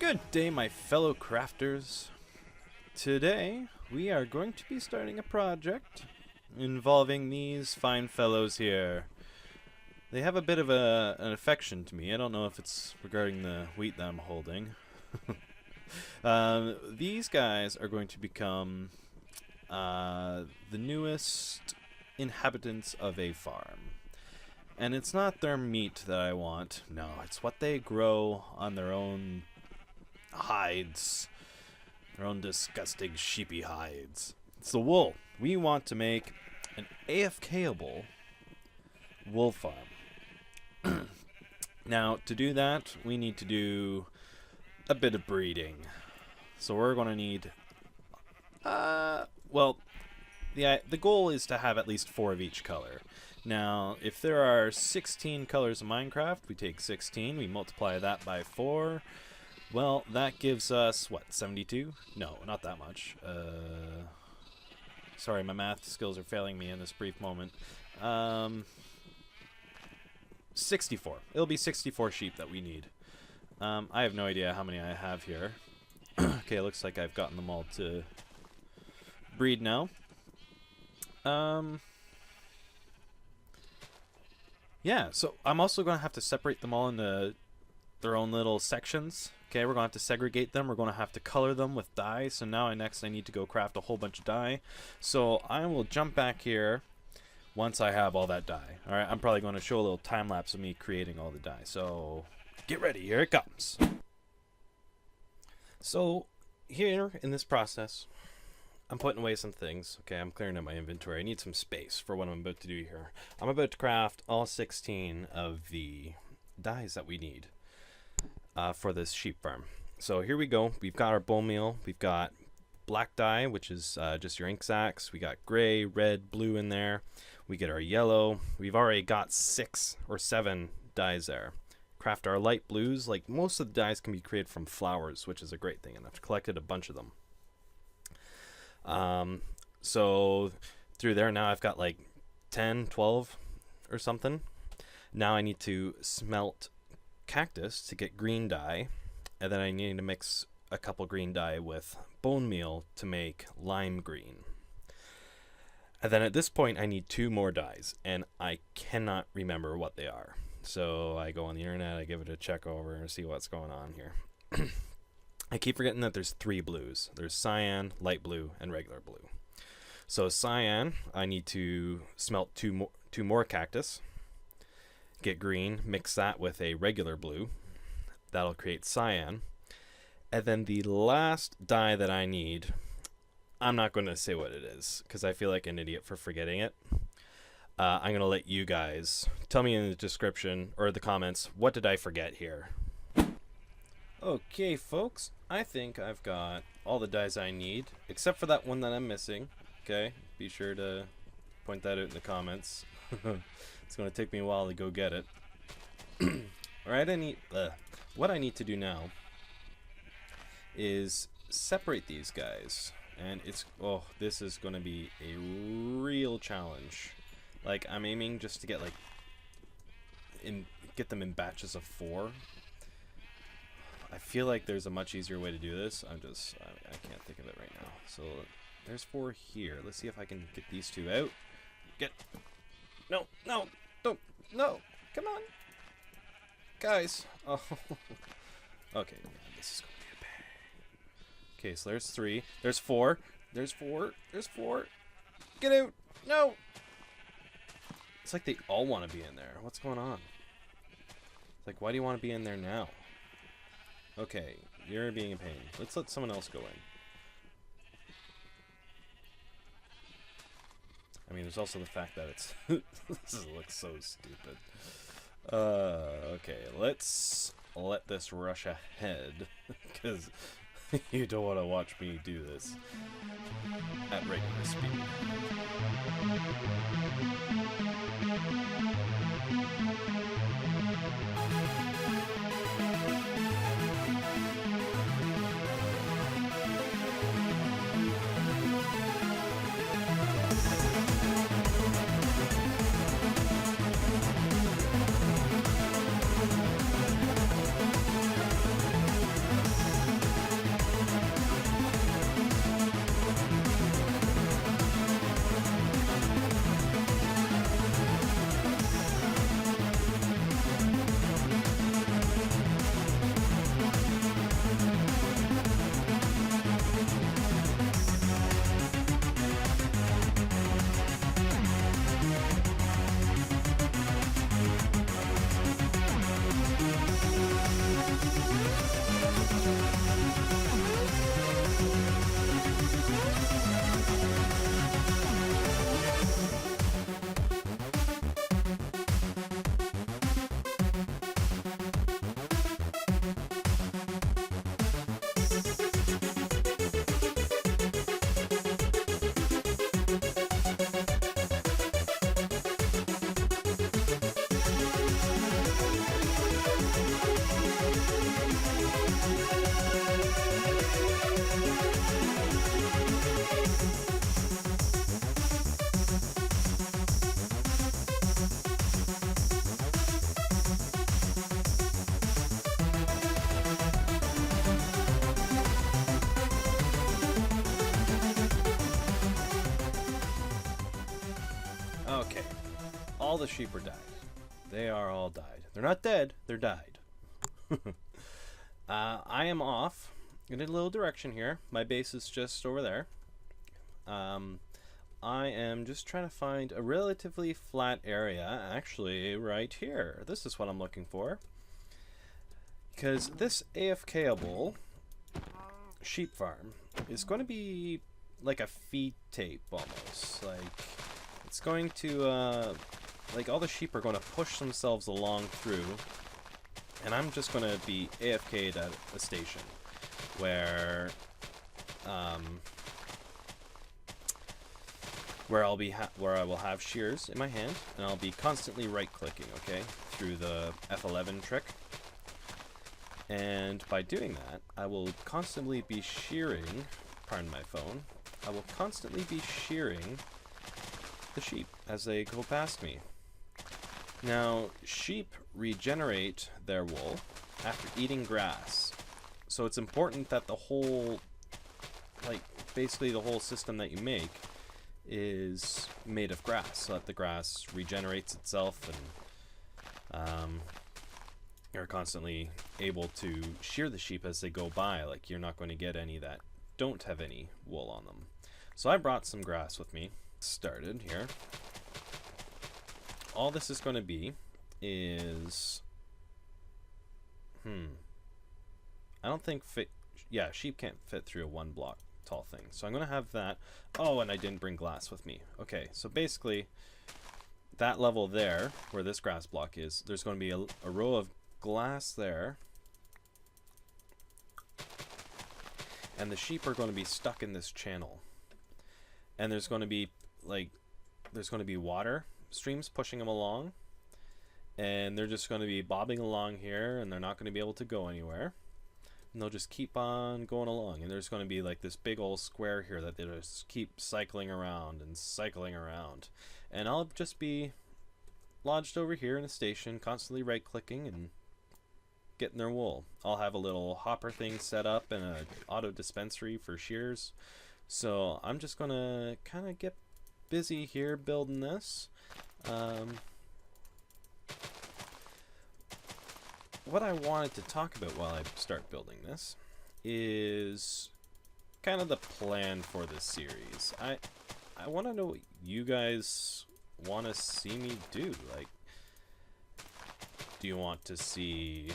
Good day, my fellow crafters. Today, we are going to be starting a project involving these fine fellows here. They have a bit of an affection to me. I don't know if it's regarding the wheat that I'm holding. These guys are going to become the newest inhabitants of a farm. And it's not their meat that I want. No, it's what they grow on their own hides. Their own disgusting sheepy hides. It's the wool. We want to make an AFK-able wool farm. Now, to do that, we need to do a bit of breeding. So we're going to need... well, the goal is to have at least 4 of each color. Now, if there are 16 colors in Minecraft, we take 16, we multiply that by 4. Well, that gives us, what, 72? No, not that much. Sorry, my math skills are failing me in this brief moment. 64. It'll be 64 sheep that we need. I have no idea how many I have here. Okay, it looks like I've gotten them all to breed now. Yeah, so I'm also going to have to separate them all into their own little sections. Okay, we're going to have to segregate them. We're going to have to color them with dye. So now I need to go craft a whole bunch of dye. So I will jump back here once I have all that dye. Alright, I'm probably going to show a little time lapse of me creating all the dye. So get ready, here it comes. So here in this process, I'm putting away some things. Okay, I'm clearing out my inventory. I need some space for what I'm about to do here. I'm about to craft all 16 of the dyes that we need for this sheep farm. So here we go. We've got our bone meal. We've got black dye, which is just your ink sacs. We got gray, red, blue in there. We get our yellow. We've already got 6 or 7 dyes there. Craft our light blues. Like, most of the dyes can be created from flowers, which is a great thing, and I've collected a bunch of them. So through there now I've got like 10, 12 or something. Now I need to smelt cactus to get green dye, and then I need to mix a couple green dye with bone meal to make lime green. And then at this point I need 2 more dyes, and I cannot remember what they are. So I go on the internet, I give it a check over and see what's going on here. I keep forgetting that there's 3 blues. There's cyan, light blue, and regular blue. So cyan, I need to smelt 2 more cactus, get green, mix that with a regular blue. That'll create cyan. And then the last dye that I need, I'm not going to say what it is, because I feel like an idiot for forgetting it. I'm going to let you guys tell me in the description, or the comments, what did I forget here? Okay, folks, I think I've got all the dyes I need, except for that one that I'm missing. Okay, be sure to point that out in the comments. It's going to take me a while to go get it. Alright, what I need to do now is separate these guys. And this is going to be a real challenge. Like, I'm aiming just to get get them in batches of 4. I feel like there's a much easier way to do this. I can't think of it right now. So there's 4 here. Let's see if I can get these 2 out. No, don't, no, come on, guys. Oh, okay, yeah, this is gonna be a pain. Okay, so there's 3. There's 4. There's 4. There's 4. Get out! No. It's like they all want to be in there. What's going on? It's like, why do you want to be in there now? Okay, you're being a pain. Let's let someone else go in. I mean, there's also the fact that it's... this looks so stupid. Okay, let's let this rush ahead, because you don't want to watch me do this at regular speed. all the sheep are died. They are all died. They're not dead, they're died. I am off in a little direction here. My base is just over there. I am just trying to find a relatively flat area, actually right here. This is what I'm looking for. Because this AFK-able sheep farm is going to be like a feed tape almost. Like, it's going to, like, all the sheep are going to push themselves along through, and I'm just going to be AFK'd at a station where where I will have shears in my hand, and I'll be constantly right-clicking, okay, through the F11 trick. And by doing that, I will constantly be shearing, pardon my phone, I will constantly be shearing the sheep as they go past me. Now, sheep regenerate their wool after eating grass. So it's important that the whole, like, basically the whole system that you make is made of grass, so that the grass regenerates itself, and you're constantly able to shear the sheep as they go by. Like, you're not going to get any that don't have any wool on them. So I brought some grass with me. Started here. All this is going to be is I don't think sheep can't fit through a 1 block tall thing. So I'm going to have that. Oh, and I didn't bring glass with me. Okay, so basically that level there, where this grass block is, there's going to be a row of glass there. And the sheep are going to be stuck in this channel. And there's going to be, like, water streams pushing them along. And they're just going to be bobbing along here, and they're not going to be able to go anywhere. And they'll just keep on going along, and there's going to be like this big old square here that they just keep cycling around and cycling around, and I'll just be lodged over here in a station, constantly right clicking and getting their wool. I'll have a little hopper thing set up and an auto dispensary for shears, so I'm just gonna kind of get busy here building this. What I wanted to talk about while I start building this is kind of the plan for this series. I want to know what you guys want to see me do. Like, do you want to see,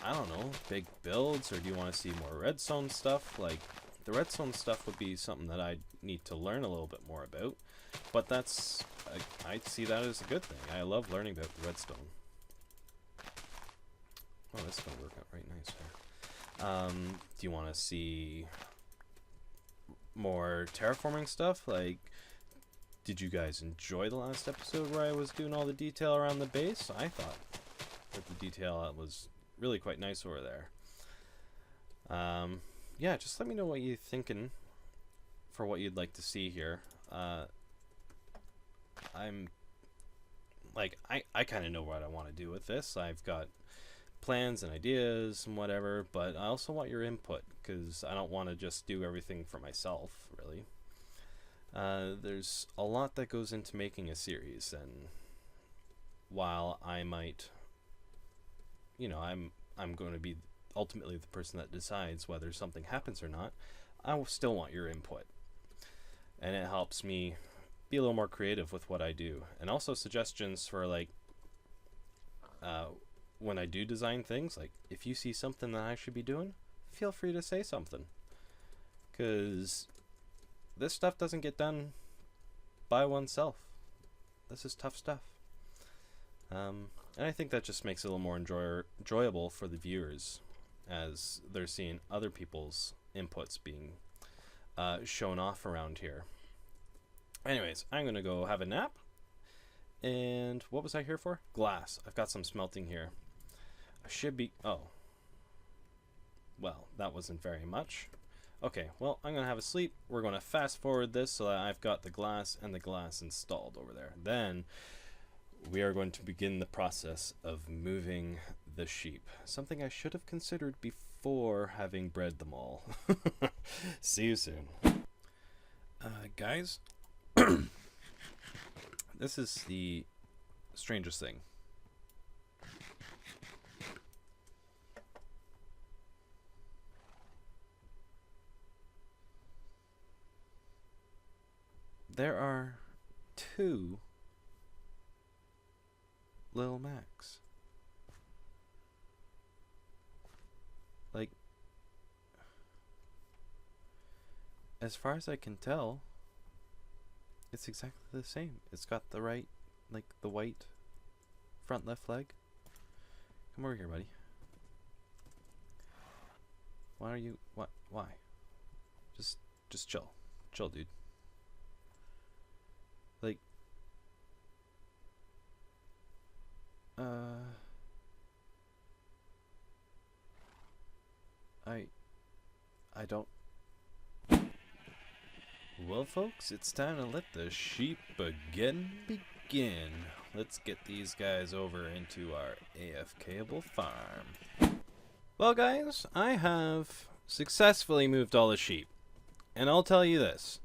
I don't know, big builds, or do you want to see more redstone stuff? Like, the redstone stuff would be something that I need to learn a little bit more about, but that's, I see that as a good thing. I love learning about the redstone. Oh, this is going to work out right nice here. Do you want to see more terraforming stuff? Like, did you guys enjoy the last episode where I was doing all the detail around the base? I thought that the detail was really quite nice over there. Yeah, just let me know what you're thinking for what you'd like to see here. I'm like, I kind of know what I want to do with this. I've got plans and ideas and whatever, but I also want your input, because I don't want to just do everything for myself, really. There's a lot that goes into making a series, and while I might, you know, I'm going to be ultimately the person that decides whether something happens or not, I will still want your input, and it helps me be a little more creative with what I do, and also suggestions for, like, when I do design things. Like, if you see something that I should be doing, feel free to say something, because this stuff doesn't get done by oneself. This is tough stuff, and I think that just makes it a little more enjoyable for the viewers, as they're seeing other people's inputs being shown off around here. Anyways, I'm gonna go have a nap. And what was I here for? Glass. I've got some smelting here. I should be... Oh. Well, that wasn't very much. Okay, well, I'm going to have a sleep. We're going to fast forward this so that I've got the glass and the glass installed over there. Then we are going to begin the process of moving the sheep. Something I should have considered before having bred them all. See you soon. Guys... This is the strangest thing. There are 2 Little Macs. Like, as far as I can tell, it's exactly the same. It's got the right, like the white front left leg. Come over here, buddy. Why are you, what, why? Just chill. Chill, dude. Like, I don't. Well, folks, it's time to let the sheep begin. Let's get these guys over into our AFK-able farm. Well, guys, I have successfully moved all the sheep. And I'll tell you this.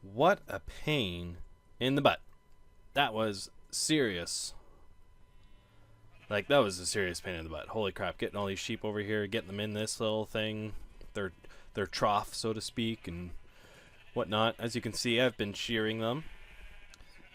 What a pain in the butt. That was serious. Like, that was a serious pain in the butt. Holy crap, getting all these sheep over here, getting them in this little thing. Their trough, so to speak, and whatnot. As you can see, I've been shearing them.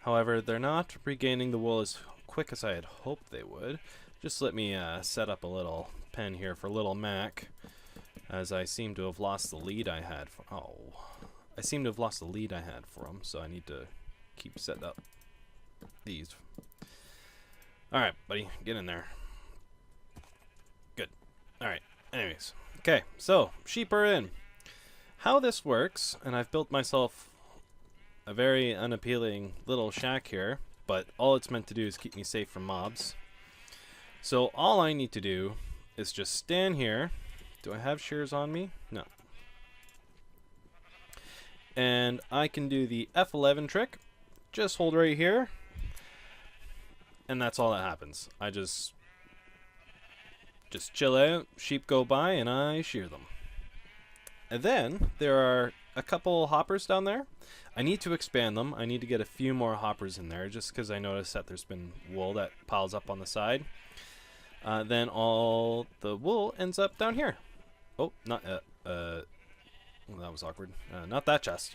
However, they're not regaining the wool as quick as I had hoped they would. Just let me set up a little pen here for little Mac, as I seem to have lost the lead I had for I seem to have lost the lead I had for him, so I need to keep setting up these. Alright, buddy, get in there. Good. Alright, anyways. Okay, so, sheep are in. How this works, and I've built myself a very unappealing little shack here, but all it's meant to do is keep me safe from mobs. So all I need to do is just stand here. Do I have shears on me? No. And I can do the F11 trick. Just hold right here. And that's all that happens. I just chill out, sheep go by, and I shear them. And then there are a couple hoppers down there. I need to expand them. I need to get a few more hoppers in there, just because I noticed that there's been wool that piles up on the side. Then all the wool ends up down here. Oh, not well, that was awkward. Not that chest.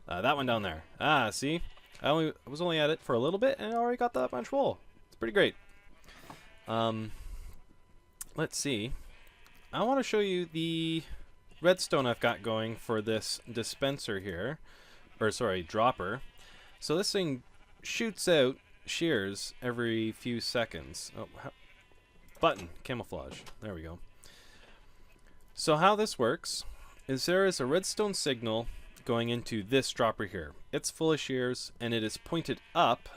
That one down there. Ah, see, I was only at it for a little bit, and I already got that much wool. It's pretty great. Let's see. I want to show you the redstone I've got going for this dispenser here, or sorry, dropper. So this thing shoots out shears every few seconds. Oh, button, camouflage. There we go. So how this works is there is a redstone signal going into this dropper here. It's full of shears, and it is pointed up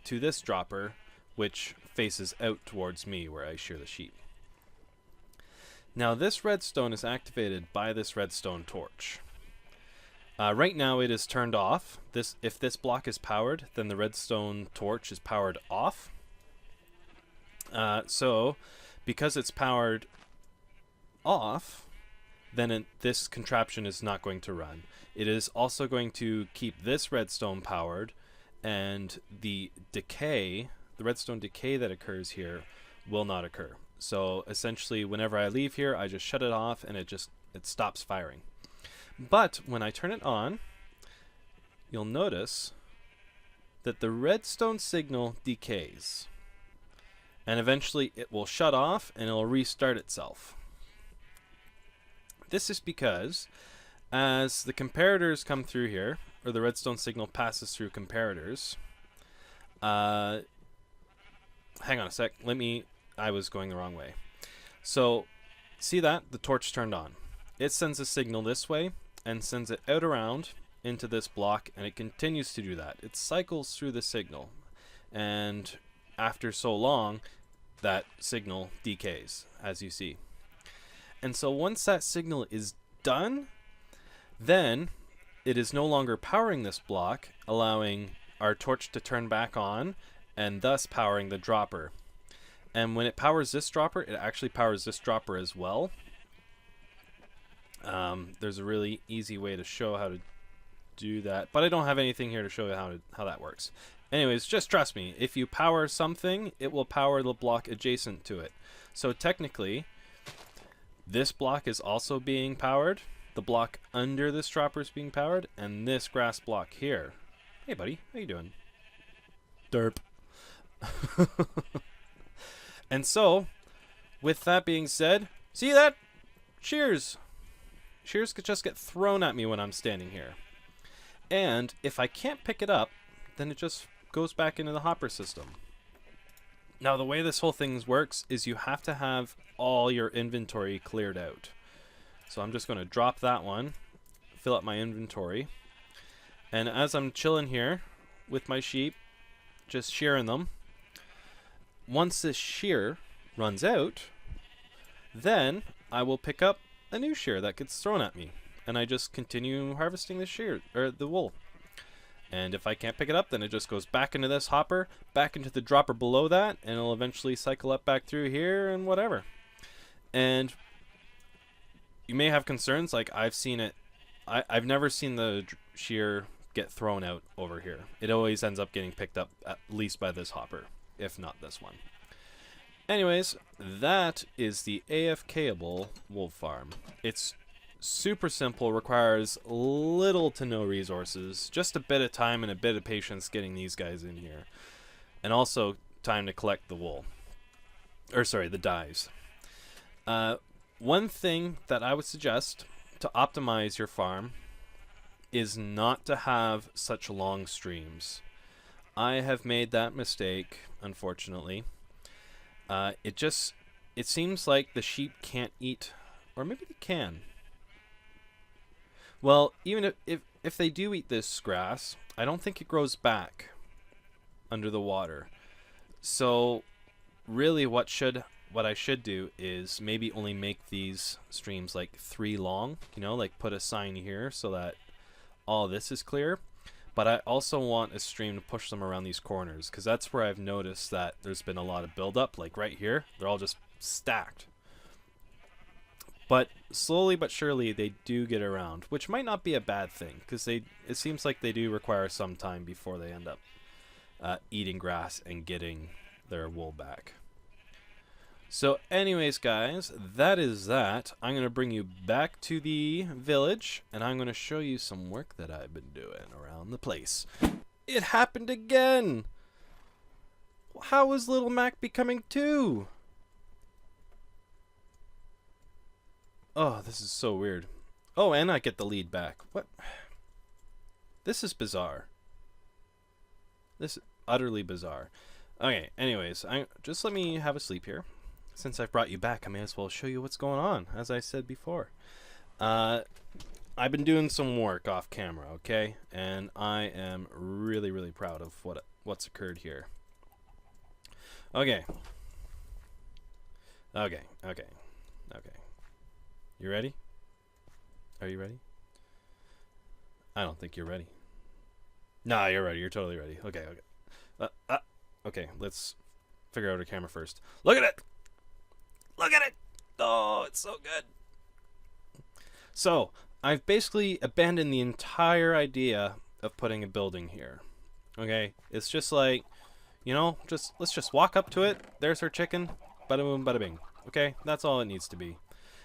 to this dropper, which faces out towards me where I shear the sheep. Now this redstone is activated by this redstone torch. Right now it is turned off. If this block is powered, then the redstone torch is powered off. So because it's powered off, then this contraption is not going to run. It is also going to keep this redstone powered, and the redstone decay that occurs here will not occur. So essentially, whenever I leave here, I just shut it off, and it stops firing. But when I turn it on, you'll notice that the redstone signal decays, and eventually it will shut off and it'll restart itself. This is because as the comparators come through here, or the redstone signal passes through comparators, hang on a sec, I was going the wrong way. So, see that? The torch turned on. It sends a signal this way and sends it out around into this block, and it continues to do that. It cycles through the signal, and after so long, that signal decays, as you see. And so once that signal is done, then it is no longer powering this block, allowing our torch to turn back on, and thus powering the dropper. And when it powers this dropper, it actually powers this dropper as well. There's a really easy way to show how to do that. But I don't have anything here to show you how that works. Anyways, just trust me. If you power something, it will power the block adjacent to it. So technically, this block is also being powered. The block under this dropper is being powered, and this grass block here. Hey, buddy, how you doing? Derp. And so, with that being said, see that? Shears. Shears could just get thrown at me when I'm standing here. And if I can't pick it up, then it just goes back into the hopper system. Now, the way this whole thing works is you have to have all your inventory cleared out. So I'm just going to drop that one, fill up my inventory. And as I'm chilling here with my sheep, just shearing them, once this shear runs out, then I will pick up a new shear that gets thrown at me, and I just continue harvesting the shear or the wool. And if I can't pick it up, then it just goes back into this hopper, back into the dropper below that, and it'll eventually cycle up back through here and whatever. And you may have concerns, like I've seen it. I've never seen the shear get thrown out over here. It always ends up getting picked up at least by this hopper, if not this one. Anyways, that is the AFK-able wolf farm. It's super simple, requires little to no resources, just a bit of time and a bit of patience getting these guys in here. And also time to collect the wool. Or sorry, the dyes. One thing that I would suggest to optimize your farm is not to have such long streams. I have made that mistake, unfortunately. It seems like the sheep can't eat, or maybe they can. Well, even if they do eat this grass, I don't think it grows back under the water. So really what I should do is maybe only make these streams like 3 long, you know, like put a sign here so that all this is clear. But I also want a stream to push them around these corners, because that's where I've noticed that there's been a lot of buildup. Like right here, they're all just stacked. But slowly but surely they do get around, which might not be a bad thing, because it seems like they do require some time before they end up eating grass and getting their wool back. So anyways, guys, that is that. I'm going to bring you back to the village, and I'm going to show you some work that I've been doing around the place. It happened again! How is Little Mac becoming 2? Oh, this is so weird. Oh, and I get the lead back. What? This is bizarre. This is utterly bizarre. Okay, anyways, just let me have a sleep here. Since I've brought you back, I may as well show you what's going on, as I said before. I've been doing some work off camera, okay? And I am really, really proud of what's occurred here. Okay. Okay. You ready? Are you ready? I don't think you're ready. Nah, you're ready. You're totally ready. Okay. Okay, let's figure out our camera first. Look at it! Look at it! Oh, it's so good. So, I've basically abandoned the entire idea of putting a building here. Okay? It's just like, you know, let's just walk up to it. There's our chicken. Bada boom, bada bing. Okay? That's all it needs to be.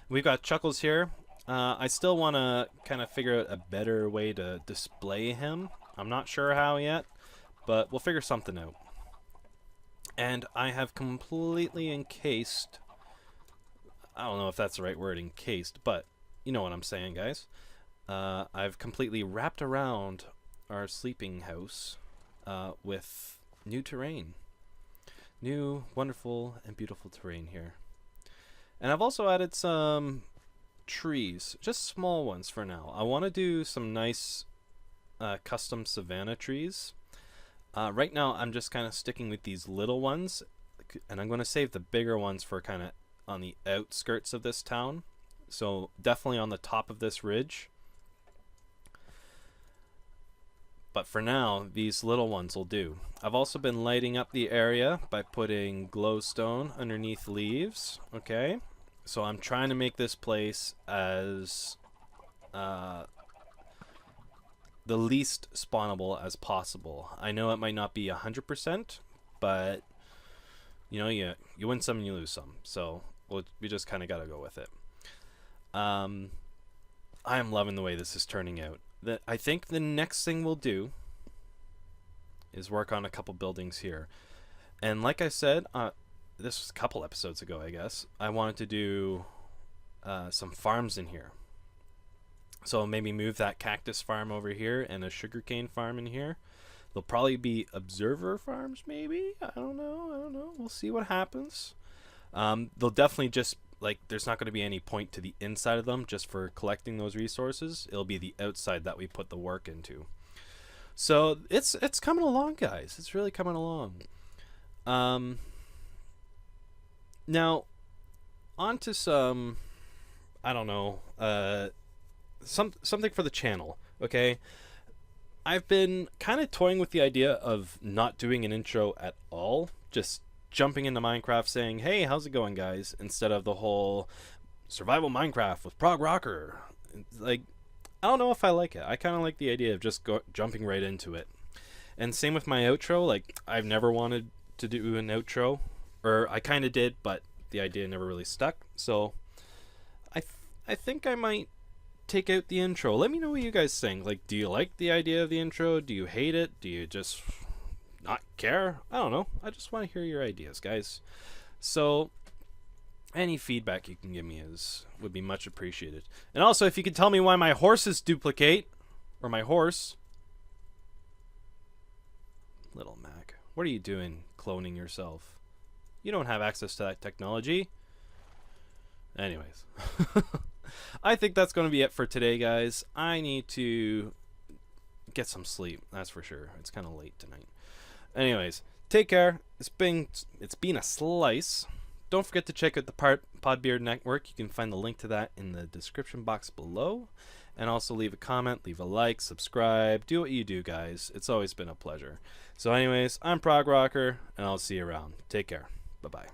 We've got Chuckles here. I still want to kind of figure out a better way to display him. I'm not sure how yet, but we'll figure something out. And I have completely encased... I don't know if that's the right word, encased, but you know what I'm saying, guys. I've completely wrapped around our sleeping house with new terrain. New, wonderful, and beautiful terrain here. And I've also added some trees, just small ones for now. I want to do some nice custom savanna trees. Right now, I'm just kind of sticking with these little ones, and I'm going to save the bigger ones for kind of on the outskirts of this town. So definitely on the top of this ridge. But for now, these little ones will do. I've also been lighting up the area by putting glowstone underneath leaves. Okay, so I'm trying to make this place as the least spawnable as possible. I know it might not be 100%, but you know, you win some and you lose some. So we just kind of got to go with it. I am loving the way this is turning out. I think the next thing we'll do is work on a couple buildings here. And like I said, this was a couple episodes ago, I guess, I wanted to do some farms in here. So maybe move that cactus farm over here and a sugarcane farm in here. There'll probably be observer farms, maybe. I don't know. We'll see what happens. They'll definitely just, like, there's not going to be any point to the inside of them just for collecting those resources. It'll be the outside that we put the work into. So it's coming along, guys. It's really coming along. Now, on to some, I don't know, something for the channel, okay? I've been kind of toying with the idea of not doing an intro at all, just jumping into Minecraft saying, hey, how's it going, guys, instead of the whole survival Minecraft with Prog Rocker. Like, I don't know if I like it. I kind of like the idea of just jumping right into it. And same with my outro. Like, I've never wanted to do an outro, or I kind of did, but the idea never really stuck. So I think I might take out the intro. Let me know what you guys think. Like, do you like the idea of the intro? Do you hate it? Do you just not care? I don't know. I just want to hear your ideas, guys. So any feedback you can give me would be much appreciated. And also, if you could tell me why my horses duplicate, or my horse. Little Mac, what are you doing cloning yourself? You don't have access to that technology. Anyways. I think that's going to be it for today, guys. I need to get some sleep, that's for sure. It's kind of late tonight. Anyways, take care. It's been a slice. Don't forget to check out the Podbeard Network. You can find the link to that in the description box below. And also leave a comment, leave a like, subscribe. Do what you do, guys. It's always been a pleasure. So anyways, I'm Prog Rocker, and I'll see you around. Take care. Bye-bye.